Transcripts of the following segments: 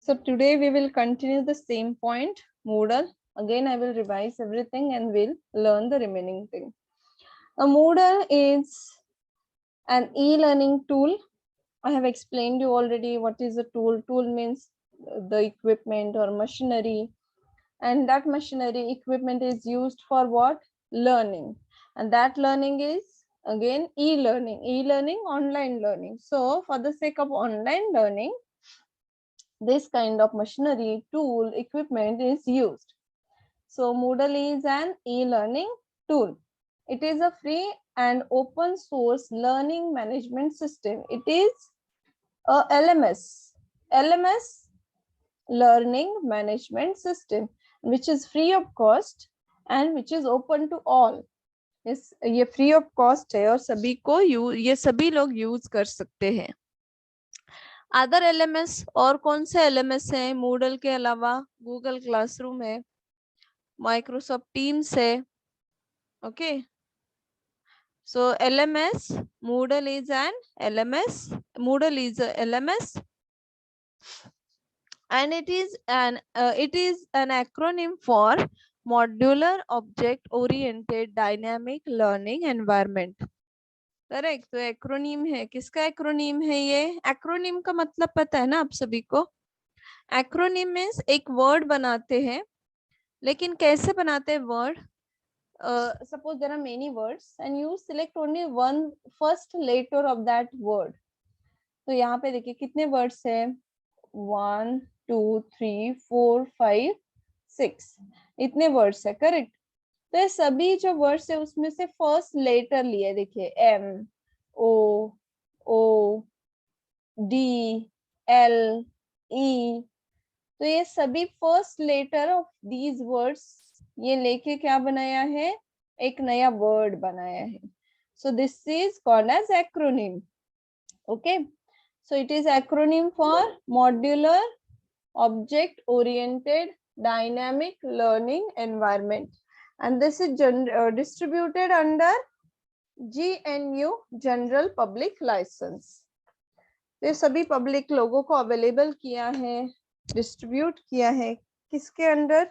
So today we will continue the same point, Moodle. Again, I will revise everything and we'll learn the remaining thing. A Moodle is an e-learning tool. I have explained you already what is a tool. Tool means the equipment or machinery, and that machinery equipment is used for what? Learning. And that learning is again e-learning. E-learning, online learning. So for the sake of online learning, this kind of machinery, tool, equipment is used. So Moodle is an e-learning tool. It is a free and open source learning management system. It is a LMS learning management system, which is free of cost and which is open to all. ये free of cost है और सभी को ये सभी लोग use कर सकते हैं. अदर एलएमएस और कौन से एलएमएस हैं मूडल के अलावा? गूगल क्लासरूम है, माइक्रोसॉफ्ट टीम्स है. Okay, so LMS, Moodle is an LMS. Moodle is a LMS, and it is an acronym for Modular Object Oriented Dynamic Learning Environment. Correct. तो acronym है. किसका acronym है ये? Acronym का मतलब पता है ना आप सभी को? एक्रोनीम मीन्स एक वर्ड बनाते हैं, लेकिन कैसे बनाते हैं word? Suppose there are many words and you select only one first letter of that word. तो यहाँ पे देखिए कितने वर्ड्स है? 1 2 3 4 5 6, इतने वर्ड्स है. करेक्ट. तो ये सभी जो वर्ड्स है उसमें से फर्स्ट लेटर लिए. देखिए M O O D L E. तो ये सभी first letter of these words ये लेके क्या बनाया है? एक नया वर्ड बनाया है. So this is called as acronym. Okay, so it is acronym for modular object oriented dynamic learning environment, and this is distributed under GNU general public licence. ये सभी पब्लिक लोगों को अवेलेबल किया है, डिस्ट्रीब्यूट किया है. किसके under?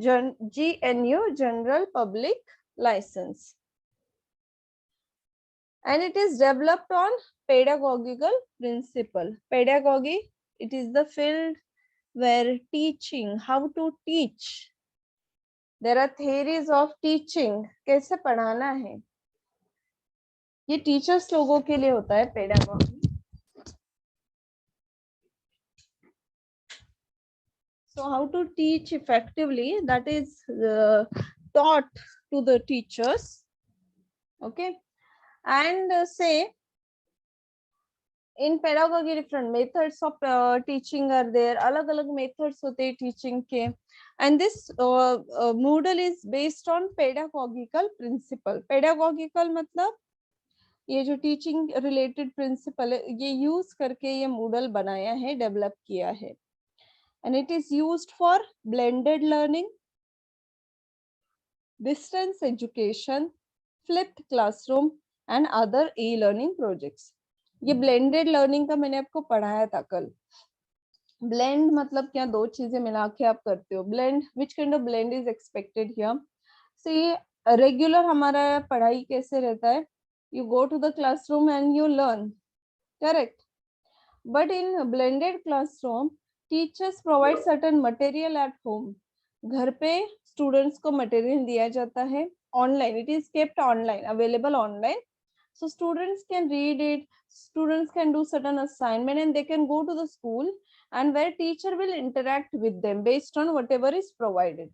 GNU general public licence. And it is developed on pedagogical principle. Pedagogy, it is the field where teaching, how to teach. There are theories of teaching. कैसे पढ़ाना है, ये टीचर्स लोगों के लिए होता है pedagogy. So how to teach effectively, that is taught to the teachers. Okay, and say in pedagogy different methods of teaching are there. अलग अलग methods होते हैं teaching के, and this Moodle is based on pedagogical principle. Pedagogical मतलब ये जो teaching related principal है ये यूज करके ये Moodle बनाया है, डेवलप किया है. And it is used for blended learning, distance education, flipped classroom and other e-learning projects. ये blended learning का मैंने आपको पढ़ाया था कल. blend मतलब क्या? दो चीजें मिला के आप करते हो. blend, which kind of blend is expected here? See, regular हमारा पढ़ाई कैसे रहता है? You go to the classroom and you learn, correct? But in blended classroom, teachers provide certain material at home. घर पे students को material दिया जाता है. Online, it is kept online, available online. So students can read it, students can do certain assignment, and they can go to the school and where teacher will interact with them based on whatever is provided.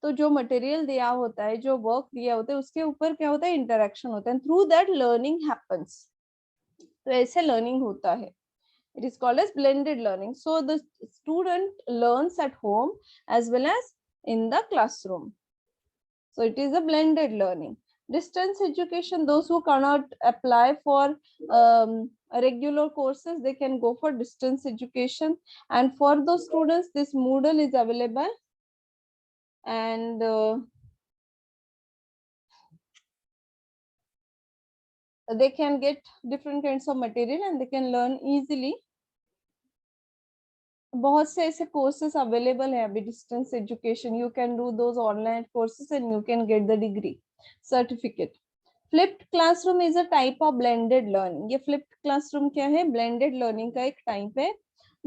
तो जो material दिया होता है, जो work दिया होता है, उसके ऊपर क्या होता है? इंटरेक्शन होता है. Through that learning happens. तो ऐसे लर्निंग होता है. It is called as blended learning. So the student learns at home as well as in the classroom. So it is a blended learning. Distance education, those who cannot apply for regular courses, they can go for distance education. And for those students, this Moodle is available. And they can get different kinds of material and they can learn easily. बहुत से ऐसे courses available है अभी, distance education, you can do those online courses and you can get the degree certificate. Flipped classroom is a type of blended learning. ये flipped classroom क्या है? Blended learning का एक टाइप है.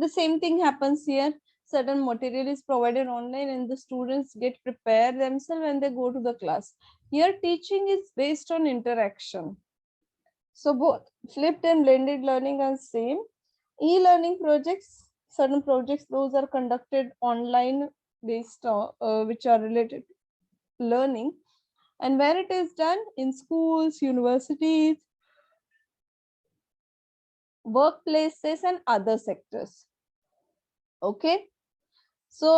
The same thing happens here. Certain material is provided online and the students get prepared themselves when they go to the class. Here teaching is based on interaction. So both flipped and blended learning are same. E-learning projects, certain projects, those are conducted online based on which are related to learning, and where it is done in schools, universities, workplaces and other sectors. Okay, so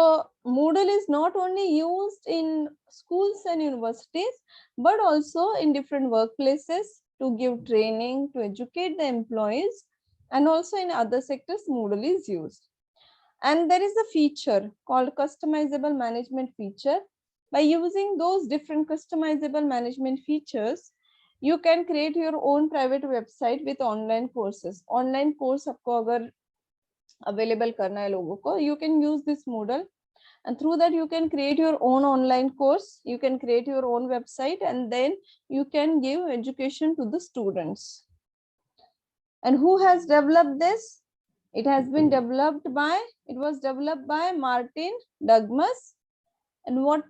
Moodle is not only used in schools and universities but also in different workplaces to give training, to educate the employees, and also in other sectors Moodle is used. And there is a feature called customizable management feature. By using those different customizable management features, you can create your own private website with online courses. Online course आपको अगर available करना है लोगों को, you can use this Moodle, and through that you can create your own online course, you can create your own website, and then you can give education to the students. And who has developed this? It has been developed by, it was developed by Martin Douglas. And what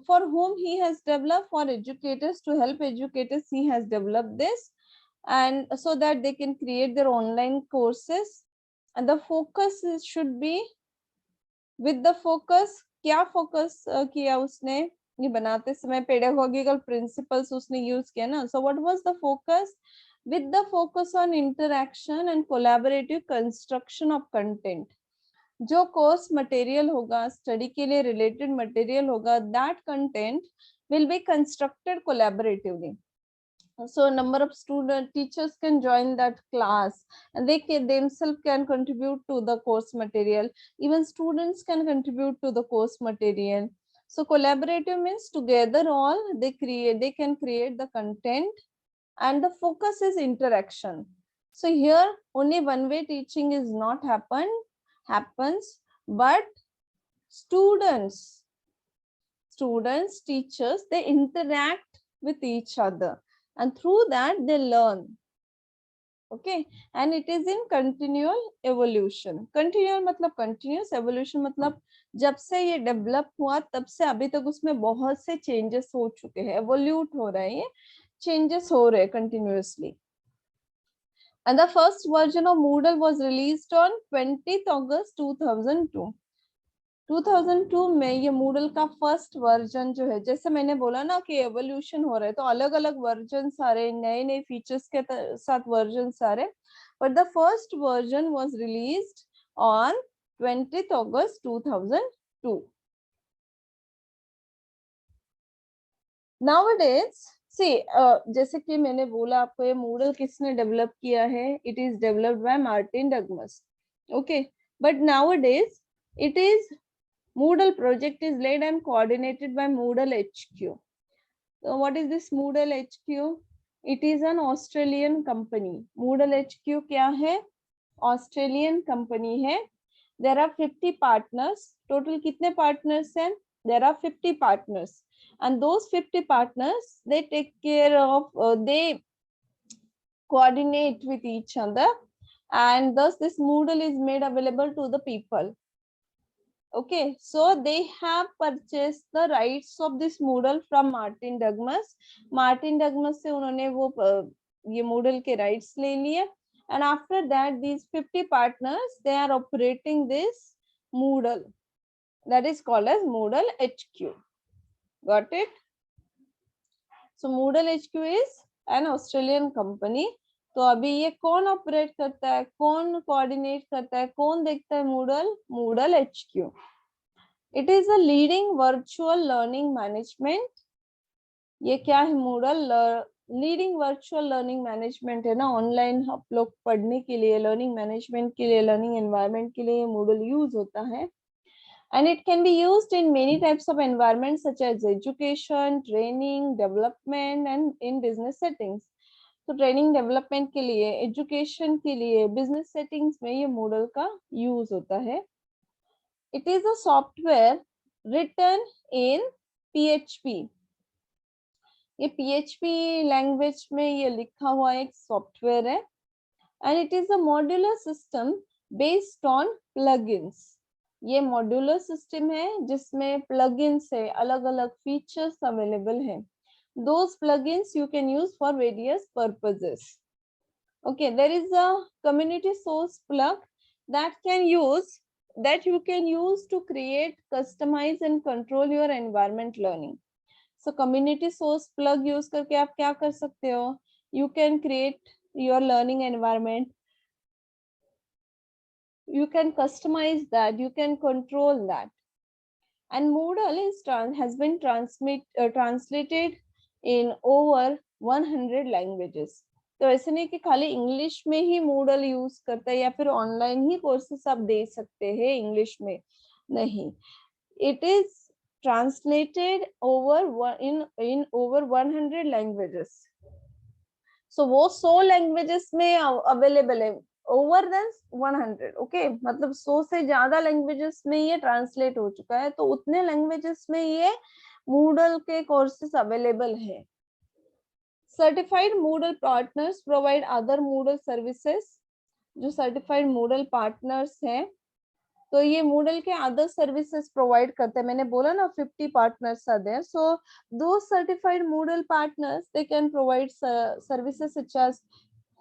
for whom he has developed? For educators, to help educators he has developed this, and so that they can create their online courses. And the focus should be with the focus. क्या focus किया उसने ये बनाते समय? pedagogical principles उसने use किया ना. So what was the focus? With the focus on interaction and collaborative construction of content. जो कोर्स मटेरियल होगा, स्टडी के लिए रिलेटेड मटेरियल होगा, that content will be constructed collaboratively. So number of student teachers can join that class and they can themselves can contribute to the course material. Even students can contribute to the course material. So collaborative means together all they can create the content, and the focus is interaction. So here only one way teaching is not happens, but students, teachers, they interact with each other, and through that they learn. Okay, and it is in continual evolution. Continual मतलब continuous, evolution मतलब जब से ये develop हुआ तब से अभी तक उसमें बहुत से चेंजेस हो चुके हैं, एवोल्यूट हो रहे हैं, ये चेंजेस हो रहे हैं continuously. And the first version of Moodle was released on 20th August 2002. 2002 में ये Moodle का फर्स्ट वर्जन जो है, जैसे मैंने बोला ना कि एवोल्यूशन हो रहा है, तो अलग अलग वर्जन सारे नए नए फीचर्स के साथ वर्जन सारे, but the first version was released on 20th August 2002. Nowadays, see, जैसे कि मैंने बोला आपको, ये Moodle किसने डेवलप किया है? It is developed by Martin Douglas. Okay, but nowadays it is Moodle project is led and coordinated by Moodle HQ. So what is this Moodle HQ? It is an Australian company. Moodle HQ क्या है? Australian company है. There are 50 partners. Total कितने partners हैं? There are 50 partners. And those 50 partners, they take care of, they coordinate with each other, and thus this Moodle is made available to the people. Okay, so they have purchased the rights of this Moodle from Martin Douglas. Martin Douglas से उन्होंने वो ये Moodle के rights ले लिए, and after that these 50 partners, they are operating this Moodle, that is called as Moodle HQ. Got it? So Moodle HQ is an Australian company. तो अभी ये कौन ऑपरेट करता है, कौन कोऑर्डिनेट करता है, कौन देखता है Moodle HQ. It is a leading virtual learning management. ये क्या है Moodle? Leading virtual learning management है ना, ऑनलाइन आप लोग पढ़ने के लिए, लर्निंग मैनेजमेंट के लिए, लर्निंग एनवायरनमेंट के लिए Moodle यूज होता है. And it can be used in many types of environments such as education, training, development and in business settings. तो ट्रेनिंग डेवलपमेंट के लिए, एजुकेशन के लिए, बिजनेस सेटिंग्स में ये Moodle का यूज होता है. It is a software written in PHP. ये PHP लैंग्वेज में ये लिखा हुआ एक सॉफ्टवेयर है, and it is a modular system based on plugins. ये मॉड्यूलर सिस्टम है जिसमें प्लगइन्स है, अलग अलग फीचर्स अवेलेबल हैं. Those plugins you can use for various purposes. Okay, there is a community source plug that you can use to create, customize and control your environment learning. So community source plug use करके आप क्या कर सकते हो? You can create your learning environment. You can customize that. You can control that. And Moodle has been translated in over 100 languages. तो ऐसे नहीं कि खाली इंग्लिश में ही Moodle यूज करता है या फिर ऑनलाइन ही कोर्सेस आप दे सकते हैं इंग्लिश में, नहीं. It is translated in over 100 languages. So वो 100 languages में अवेलेबल है, ओवर देन 100. ओके, मतलब 100 से ज्यादा लैंग्वेजेस में ये ट्रांसलेट हो चुका है, तो उतने लैंग्वेजेस में ये Moodle के कोर्सेस अवेलेबल है. Certified Moodle partners provide other Moodle services. जो सर्टिफाइड Moodle पार्टनर्स हैं, तो ये Moodle के अदर सर्विसेज प्रोवाइड करते हैं. मैंने बोला ना 50 partners are there. So those certified Moodle partners, they can provide services such as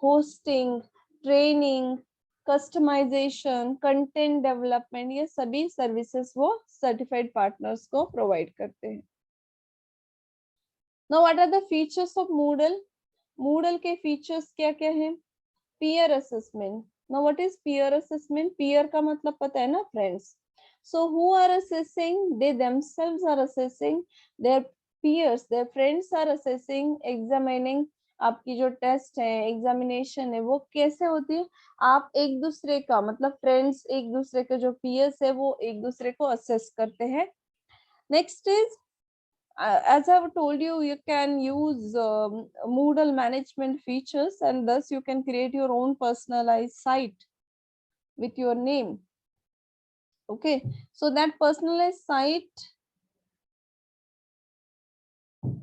hosting, training, customisation, content development, ये सभी सर्विसेज वो सर्टिफाइड पार्टनर्स को प्रोवाइड करते हैं. Now what are the features of Moodle? Moodle के features क्या क्या हैं? Peer assessment. Now what is peer assessment? Peer का मतलब पता है ना, friends. So who are assessing? They themselves are assessing, their peers, their friends are assessing, examining. आपकी जो टेस्ट है, एग्जामिनेशन है, वो कैसे होती है? आप एक दूसरे का, मतलब फ्रेंड्स एक दूसरे के जो पीयर्स है वो एक दूसरे को असेस करते हैं. Next is, as I have told you, you can use Moodle management features, and thus you can create your own personalized site with your name. Okay, so that personalized site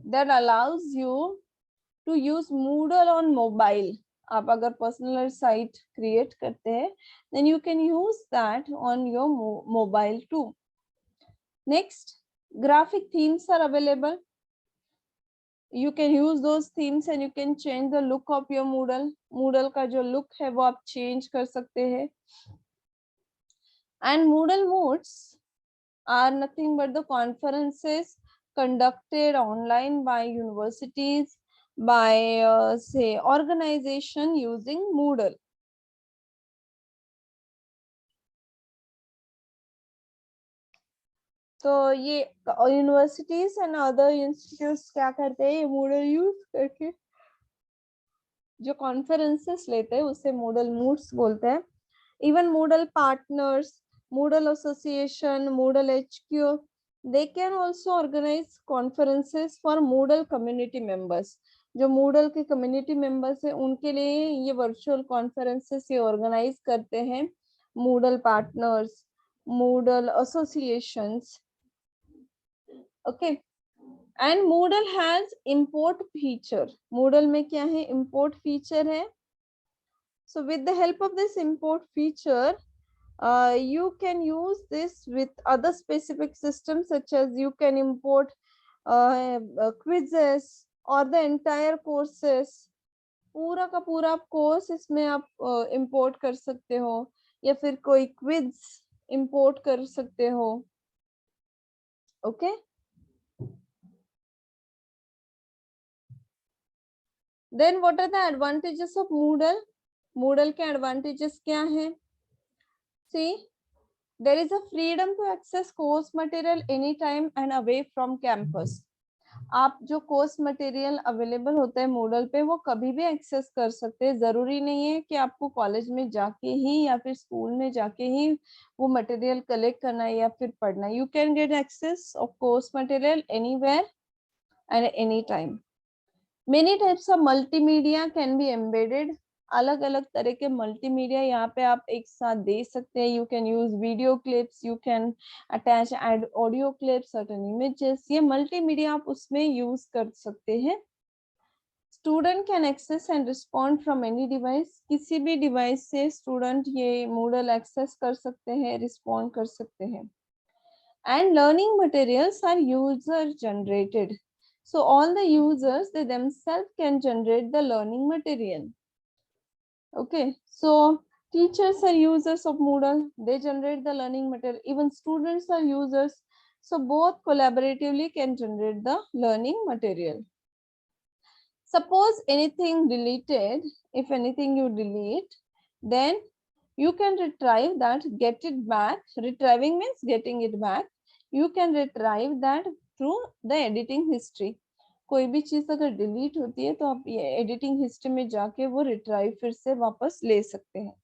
that allows you to use Moodle on mobile. आप अगर personalized site create करते हैं, then you can use that on your mobile too. Next, graphic themes are available. You can use those themes and you can change the look of your Moodle. Moodle का जो look है वो आप change कर सकते हैं. And Moodle Moods are nothing but the conferences conducted online by universities, by say organization using Moodle. तो ये यूनिवर्सिटीज एंड अदर इंस्टीट्यूट्स क्या करते हैं, ये Moodle यूज करके जो कॉन्फ्रेंसेस लेते हैं उसे Moodle Moods बोलते हैं. Even Moodle partners, Moodle association, Moodle HQ, they can also organize conferences for Moodle community members. जो Moodle के कम्युनिटी मेंबर्स है उनके लिए ये वर्चुअल कॉन्फ्रेंसेस ये ऑर्गेनाइज करते हैं Moodle partners, Moodle associations. Okay, and Moodle has import feature. Moodle में क्या है? Import feature है. So with the help of this import feature, you can use this with other specific systems, such as you can import quizzes or the entire courses. पूरा का पूरा course इसमें आप import कर सकते हो, या फिर कोई क्विज import कर सकते हो. Okay. Then what are the advantages of Moodle? Moodle के advantages क्या हैं? See, there is a freedom to access course material anytime and away from campus. आप जो कोर्स मटेरियल अवेलेबल होता है Moodle पे वो कभी भी एक्सेस कर सकते हैं. जरूरी नहीं है कि आपको कॉलेज में जाके ही या फिर स्कूल में जाके ही वो मटेरियल कलेक्ट करना है या फिर पढ़ना है. You can get access of course material anywhere and anytime. Many types of multimedia can be embedded. अलग अलग तरह के मल्टीमीडिया यहाँ पे आप एक साथ दे सकते हैं. You can use video clips, you can attach add audio clips, certain images. ये मल्टीमीडिया आप उसमें यूज कर सकते हैं. Student can access and respond from any device. किसी भी डिवाइस से स्टूडेंट ये मूडल एक्सेस कर सकते हैं, रिस्पॉन्ड कर सकते हैं. And learning materials are user generated, so all the users, they themselves can generate the learning material. Okay, so teachers are users of Moodle, they generate the learning material. Even students are users, so both collaboratively can generate the learning material. Suppose anything deleted, if anything you delete, then you can retrieve that, get it back. Retrieving means getting it back. You can retrieve that through the editing history. कोई भी चीज अगर delete होती है तो आप ये editing history में जाके वो रिट्राइव फिर से वापस ले सकते हैं.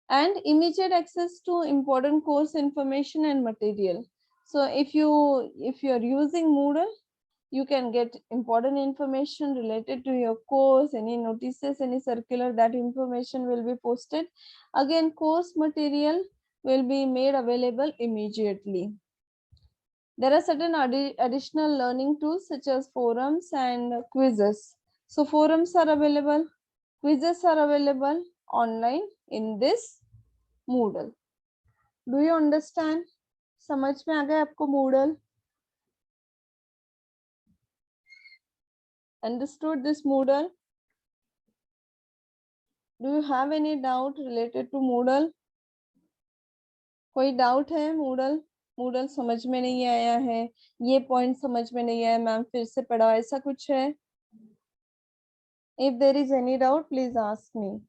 And immediate access to important course information and material. So if you are using Moodle, you can get important information related to your course, any notices, any circular, that information will be posted. Again, course material will be made available immediately. There are certain additional learning tools such as forums and quizzes. So forums are available, quizzes are available online in this Moodle. Do you understand? समझ में आ गया आपको Moodle? Understood this Moodle? Do you have any doubt related to Moodle? कोई doubt है? Moodle समझ में नहीं आया है, ये पॉइंट समझ में नहीं आया, मैम फिर से पढ़ाओ, ऐसा कुछ है? If there is any doubt, please ask me.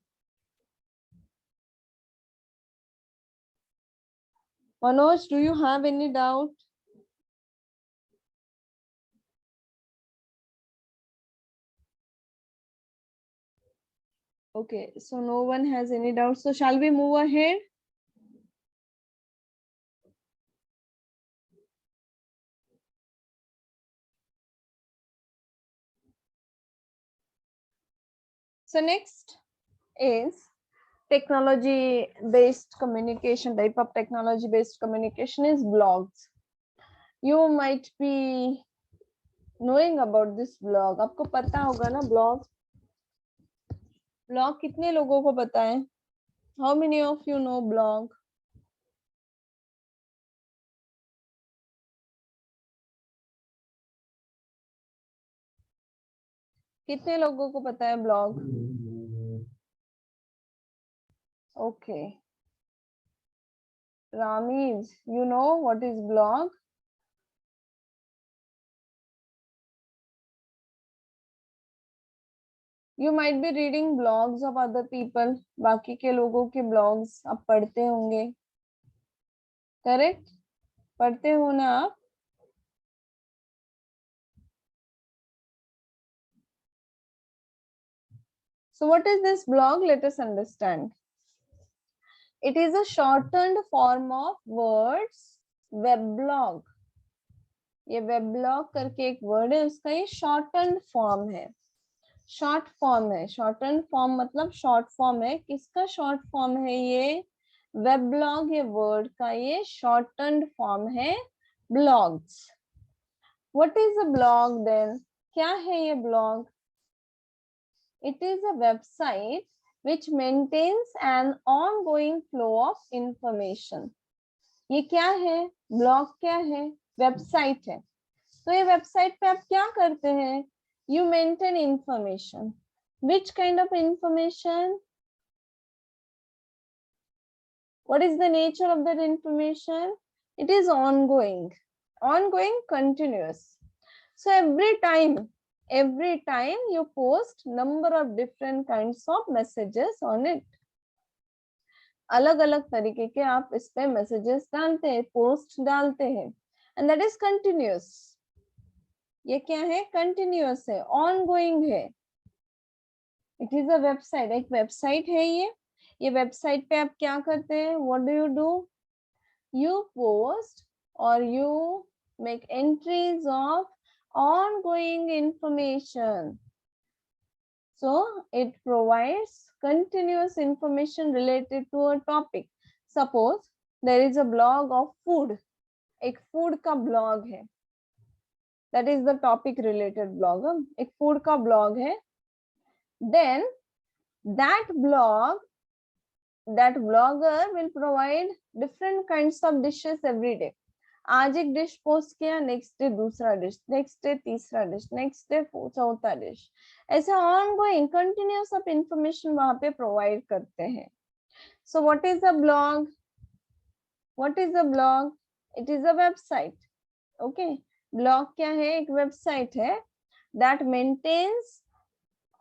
Manoj, do you have any doubt? Okay, so no one has any doubt. So shall we move ahead? So next is technology based communication. Type of technology based communication is blogs. You might be knowing about this blog. आपको पता होगा ना blog? Blog कितने लोगों को पता है? How many of you know blog? कितने लोगों को पता है blog? Okay. Ramiz, you know what is blog? You might be reading blogs of other people. बाकी के लोगों के blogs आप पढ़ते होंगे. Correct? पढ़ते हो ना आप? So what is this blog? Let us understand. It is a shortened form of words weblog. ये weblog करके एक word है, उसका ये shortened form है. शॉर्ट फॉर्म है. शॉर्टन फॉर्म मतलब शॉर्ट फॉर्म है. किसका शॉर्ट फॉर्म है ये? वेबलॉग, ये वर्ड का ये शॉर्टन फॉर्म है blogs. What is a blog then? क्या है ये blog? It is a website which maintains an ongoing flow of information. ये क्या है? ब्लॉग क्या है? वेबसाइट है. तो ये वेबसाइट पे आप क्या करते हैं? You maintain information. Which kind of information? What is the nature of that information? It is ongoing, continuous. So every time you post number of different kinds of messages on it. अलग अलग तरीके के आप इस पे messages डालते हैं, post डालते हैं, and that is continuous. ये क्या है? कंटिन्यूअस है, ऑनगोइंग है. It is a website. एक वेबसाइट है ये वेबसाइट पे आप क्या करते हैं? What do you do? You post और you make entries of ongoing information. So it provides continuous information related to a topic. Suppose there is a blog of food, एक food का blog है, that is the topic related blog, एक food का blog है, then that blogger will provide different kinds of dishes every day. आज एक dish post किया, next day दूसरा डिश, नेक्स्ट डे तीसरा डिश, नेक्स्ट डे चौथा डिश, ऐसे ongoing continuous of information वहां पे प्रोवाइड करते हैं. So what is a blog? What is a blog? It is a website. Okay, blog क्या है? एक वेबसाइट है that maintains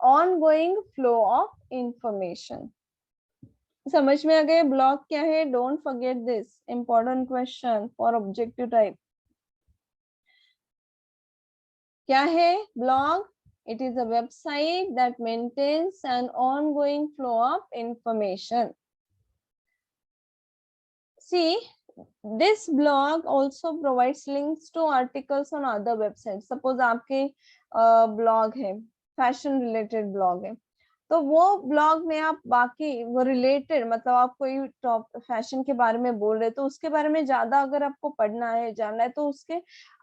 ongoing flow of information. समझ में आ गए ब्लॉग क्या है? Don't forget this important question for objective type. क्या है blog? It is a website that maintains an ongoing flow of information. See, this blog also provides links to articles on other websites. Suppose आपके blog है, fashion related blog है, तो वो blog में आप बाकी वो रिलेटेड, मतलब आप कोई टॉप फैशन के बारे में बोल रहे तो उसके बारे में ज्यादा अगर आपको पढ़ना है, जानना है, तो उसके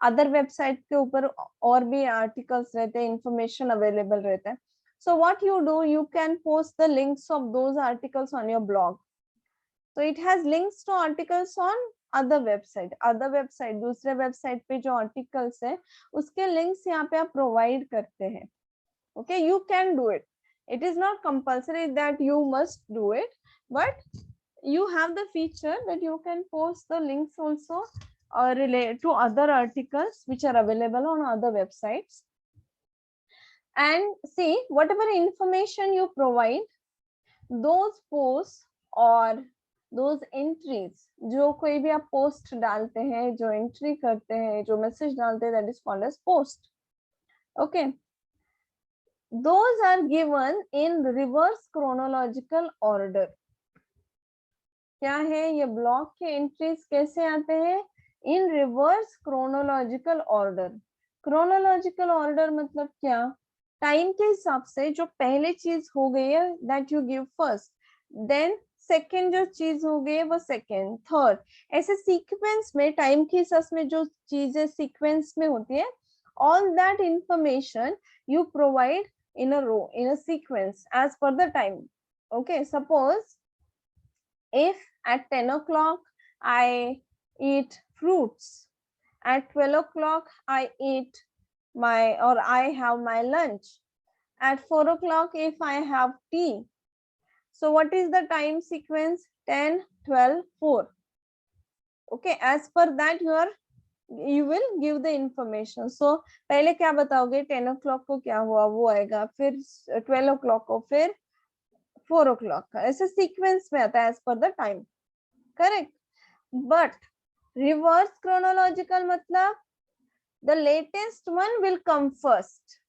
अदर वेबसाइट के ऊपर और भी आर्टिकल्स रहते हैं, इंफॉर्मेशन अवेलेबल रहता है. So what you do, you can post the links of those articles on your blog. So it has links to articles on other website. दूसरे वेबसाइट पे जो आर्टिकल्स है उसके लिंक्स यहाँ पे आप प्रोवाइड करते हैं. Okay, you can do it. It is not compulsory that you must do it, but you have the feature that you can post the links also related to other articles which are available on other websites. And see, whatever information you provide, those posts or those entries, जो कोई भी आप post डालते हैं, जो entry करते हैं, जो मैसेज डालते हैं, that is called as post. Okay, those are given in reverse chronological order. क्या है ये ब्लॉग के एंट्रीज कैसे आते हैं? In reverse chronological order. Chronological order मतलब क्या? टाइम के हिसाब से जो पहले चीज हो गई है that you give first, then second जो चीज हो गई है वो सेकेंड, थर्ड, ऐसे सीक्वेंस में टाइम के हिसाब में जो चीजें सीक्वेंस में होती है, all that information you provide in a row, in a sequence as per the time. Okay, suppose if at 10 o'clock I eat fruits, at 12 o'clock I eat I have my lunch, at 4 o'clock if I have tea. So what is the time sequence? 10, 12, 4. Okay, as per that you will give the information. So पहले क्या बताओगे? 10 o'clock को क्या हुआ वो आएगा, फिर 12 o'clock को, फिर 4 o'clock का, ऐसे सीक्वेंस में आता है as per the time. Correct. But reverse chronological मतलब the latest one will come first.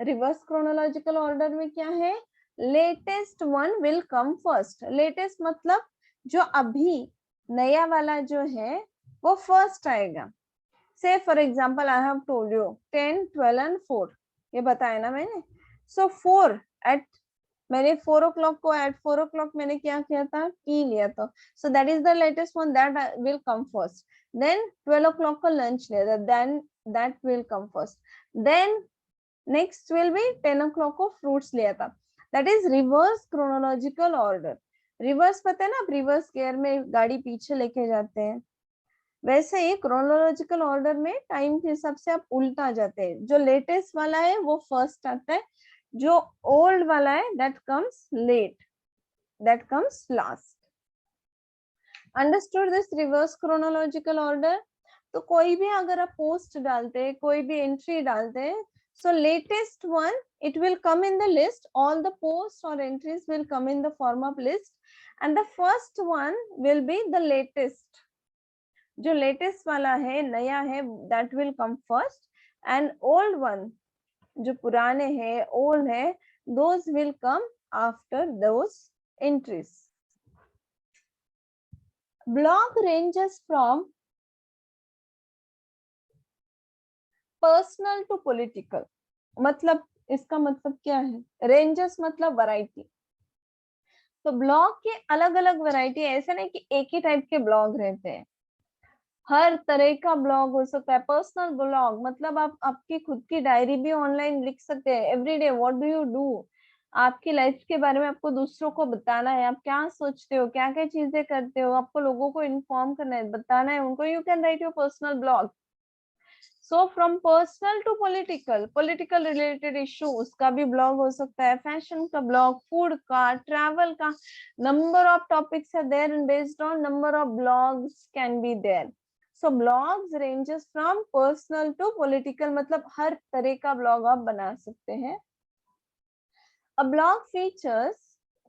Reverse chronological order में क्या है? Latest one will come first. Latest मतलब जो अभी नया वाला जो है वो फर्स्ट आएगा. Say for example I have told you 10, 12 and 4, ये बताया ना मैंने. So 4 at मैंने 4 o'clock को at 4 o'clock मैंने क्या किया था? टी लिया था. So that is the latest one that will come first. Then 12 o'clock को lunch लिया था, then that will come first. Then next will be 10 o'clock को fruits लिया था. That is reverse chronological order. Reverse पता है ना, रिवर्स गियर में गाड़ी पीछे लेके जाते हैं, वैसे ही क्रोनोलॉजिकल ऑर्डर में टाइम के हिसाब से आप उल्टा जाते हैं. जो लेटेस्ट वाला है वो फर्स्ट आता है, जो ओल्ड वाला है that comes late, that comes last. Understood this reverse chronological order? तो कोई भी अगर आप पोस्ट डालते हैं, कोई भी एंट्री डालते हैं, so latest one it will come in the list, all the posts or entries will come in the form of list, and the first one will be the latest. जो latest वाला है, नया है, that will come first, and old one जो पुराने हैं, old है, those will come after those entries. Blog ranges from personal to political. मतलब इसका मतलब क्या है? रेंजेस मतलब वैरायटी। तो ब्लॉग के अलग अलग वैरायटी है, ऐसा नहीं कि एक ही टाइप के ब्लॉग रहते हैं, हर तरह का ब्लॉग हो सकता है। पर्सनल ब्लॉग मतलब आप आपकी खुद की डायरी भी ऑनलाइन लिख सकते हैं। Everyday what do you do, आपकी लाइफ के बारे में आपको दूसरों को बताना है, आप क्या सोचते हो, क्या क्या चीजें करते हो, आपको लोगों को इन्फॉर्म करना है, बताना है उनको। You can write your personal blog. So from personal to political, political related issue उसका भी ब्लॉग हो सकता है, फैशन का ब्लॉग, फूड का, ट्रैवल का, नंबर ऑफ टॉपिक्स है there and based on number of blogs can be there. So blogs ranges from personal to political, मतलब हर तरह का ब्लॉग आप बना सकते हैं। अब ब्लॉग फीचर्स,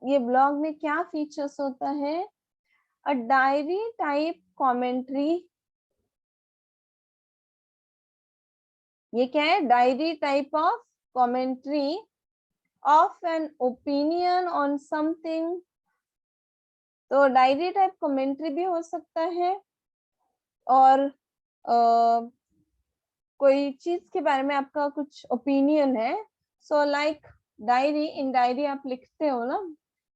ये ब्लॉग में क्या फीचर्स होता है? अ डायरी टाइप कमेंट्री, ये क्या है? Diary type of commentary of an opinion on something. तो डायरी टाइप कमेंट्री भी हो सकता है, और कोई चीज के बारे में आपका कुछ ओपिनियन है। So like diary, in diary आप लिखते हो ना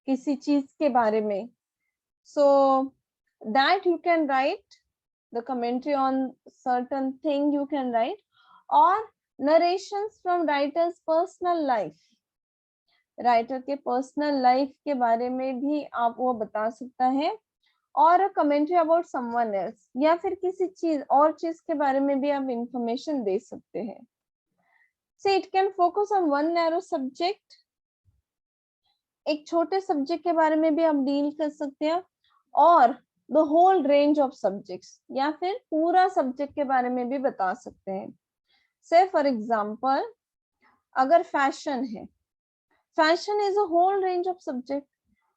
किसी चीज के बारे में, so that you can write the commentary on certain thing you can write, और narrations from writers personal life, writer के पर्सनल लाइफ के बारे में भी आप वो बता सकता है, और कमेंट्री अबाउट समवन एल्स, या फिर किसी चीज और चीज के बारे में भी आप इंफॉर्मेशन दे सकते हैं। So it can focus on one narrow subject, एक छोटे सब्जेक्ट के बारे में भी आप डील कर सकते हैं, और the whole range of subjects, या फिर पूरा सब्जेक्ट के बारे में भी बता सकते हैं। से फॉर एग्जांपल अगर फैशन है, fashion is a whole range of subject,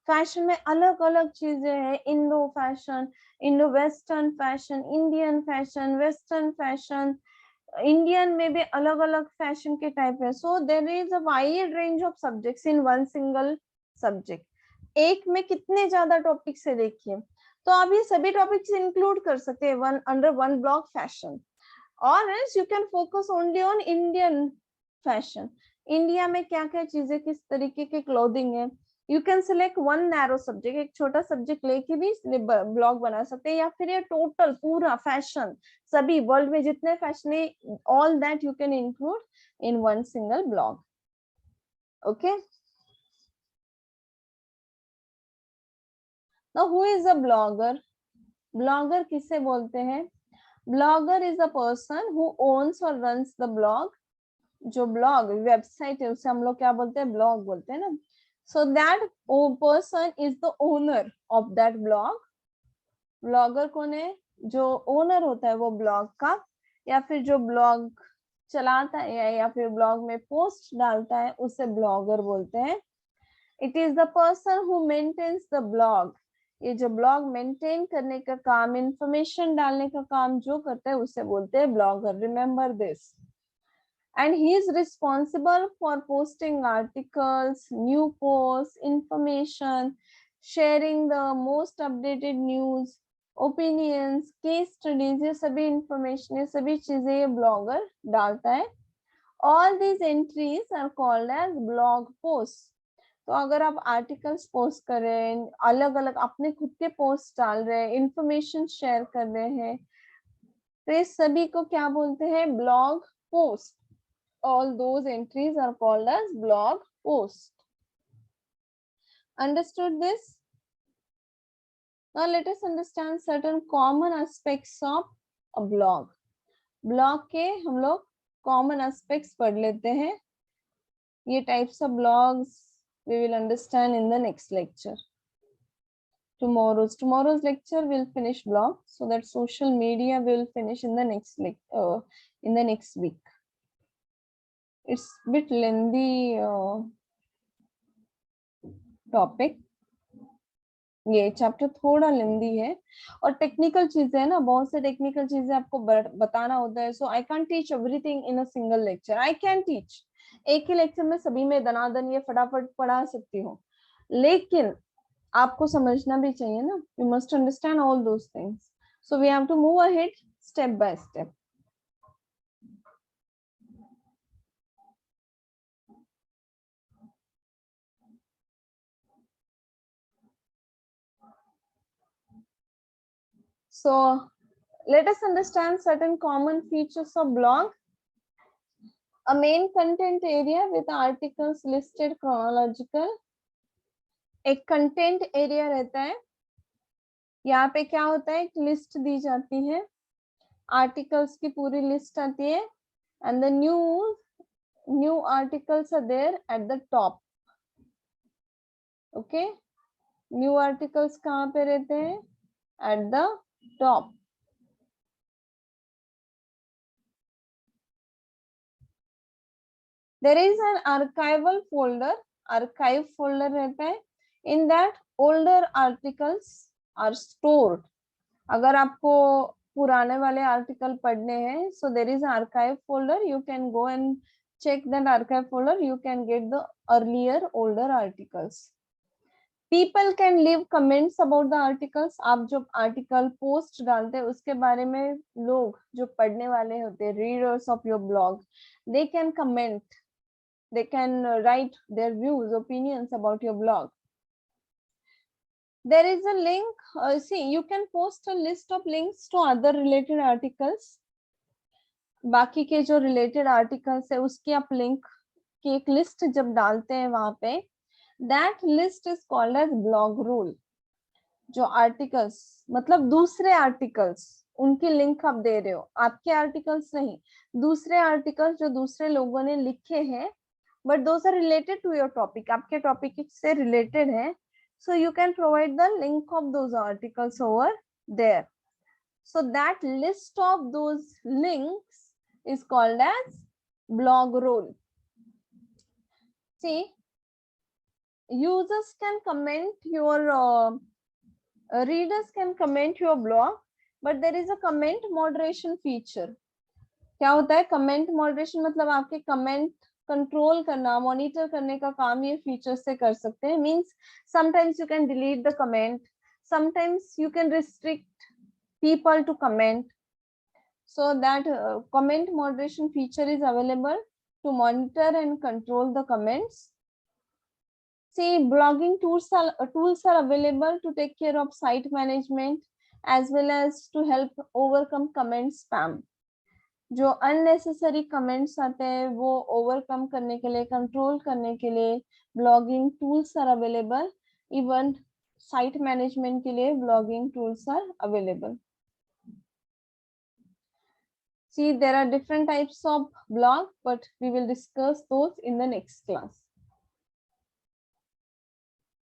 fashion में अलग अलग चीजें हैं, Indo fashion, Indo western fashion, Indian fashion, western fashion, Indian में भी अलग अलग फैशन के टाइप है। So there is a wide range of subjects in one single subject. एक में कितने ज्यादा टॉपिक्स है देखिए, तो आप ये सभी टॉपिक्स इंक्लूड कर सकते हैं one under one block fashion. और else you can focus only on Indian fashion, India में क्या क्या चीजें, किस तरीके के क्लोथिंग है। You can select one narrow subject, एक छोटा सब्जेक्ट लेके भी ब्लॉग बना सकते हैं, या फिर ये टोटल पूरा फैशन, सभी वर्ल्ड में जितने फैशन है, all that you can include in one single blog. Okay, now who is a blogger? Blogger किसे बोलते हैं? Blogger is a person who owns और रन्स द ब्लॉग। जो ब्लॉग वेबसाइट है उसे हम लोग क्या बोलते हैं? ब्लॉग बोलते हैं ना। So that person is the owner of that blog. Blogger कौन है? जो ओनर होता है वो ब्लॉग का, या फिर जो ब्लॉग चलाता है या फिर ब्लॉग में पोस्ट डालता है, उसे ब्लॉगर बोलते हैं। It is the person who maintains the blog. ये जो ब्लॉग मेंटेन करने का काम, इंफॉर्मेशन डालने का काम जो करता है उसे बोलते हैं blogger. Remember this. And he is responsible for posting articles, new posts, information, sharing the most updated news, opinions, case studies, ये सभी information, ये सभी चीजें ये blogger डालता है। All these entries are called as blog posts. तो अगर आप आर्टिकल्स पोस्ट कर रहे हैं, अलग अलग अपने खुद के पोस्ट डाल रहे हैं, इंफॉर्मेशन शेयर कर रहे हैं, तो ये सभी को क्या बोलते हैं? Blog post. All those entries are called as blog post. Understood this? Now let us understand certain common aspects of a blog. Blog के हम लोग common aspects पढ़ लेते हैं। ये types of blogs we will understand in the next lecture. Tomorrow's lecture will finish blog, so that social media will finish in the next week. It's a bit lengthy topic. ये chapter थोड़ा लेंदी है, और technical चीजें है ना, बहुत से technical चीजें आपको बताना होता है। So I can teach everything in a single lecture. I can teach, एक ही लेक्चर में सभी में दनादन ये फटाफट पढ़ा सकती हूँ, लेकिन आपको समझना भी चाहिए ना। You must understand all those things. So we have to move ahead step by step. So let us understand certain common features of blog. A main content area with articles listed chronological. एक content area रहता है, यहाँ पे क्या होता है, एक list दी जाती है, आर्टिकल्स की पूरी लिस्ट आती है, and the new articles are there at the top. Okay, new articles कहाँ पे रहते हैं? At the top. There is an archival folder, archive folder रहता है. In that older articles are stored. अगर आपको पुराने वाले आर्टिकल पढ़ने हैं, so there is an archive folder. You can go and check that archive folder. You can get the earlier older articles. People can leave comments about the articles. आप जो article post डालते हैं उसके बारे में लोग जो पढ़ने वाले होते हैं, readers of your blog, they can comment. They can write their views, opinions about your blog. There is a link. See, you can post a list of links to other related articles. बाकी के जो related articles है उसकी आप link की एक list जब डालते हैं वहां पे, that list is called as blog rule. जो articles मतलब दूसरे articles, उनकी लिंक आप दे रहे हो, आपके आर्टिकल्स नहीं, दूसरे आर्टिकल्स जो दूसरे लोगों ने लिखे हैं, but those are related to your topic, आपके टॉपिक से रिलेटेड है, so you can provide the link of those articles over there. So that list of those links is called as blog rule. See, users can comment your readers can comment your blog, but there is a comment moderation feature. क्या होता है comment moderation? मतलब आपके comment control करना, monitor करने का काम ये फीचर से कर सकते हैं. Means sometimes you can delete the comment, sometimes you can restrict people to comment. So that comment moderation feature is available to monitor and control the comments. See, blogging tools are available to take care of site management as well as to help overcome comment spam. जो unnecessary comments आते हैं वो overcome करने के लिए, control करने के लिए blogging tools are available. Even site management के लिए blogging tools are available. See, there are different types of blog, but we will discuss those in the next class.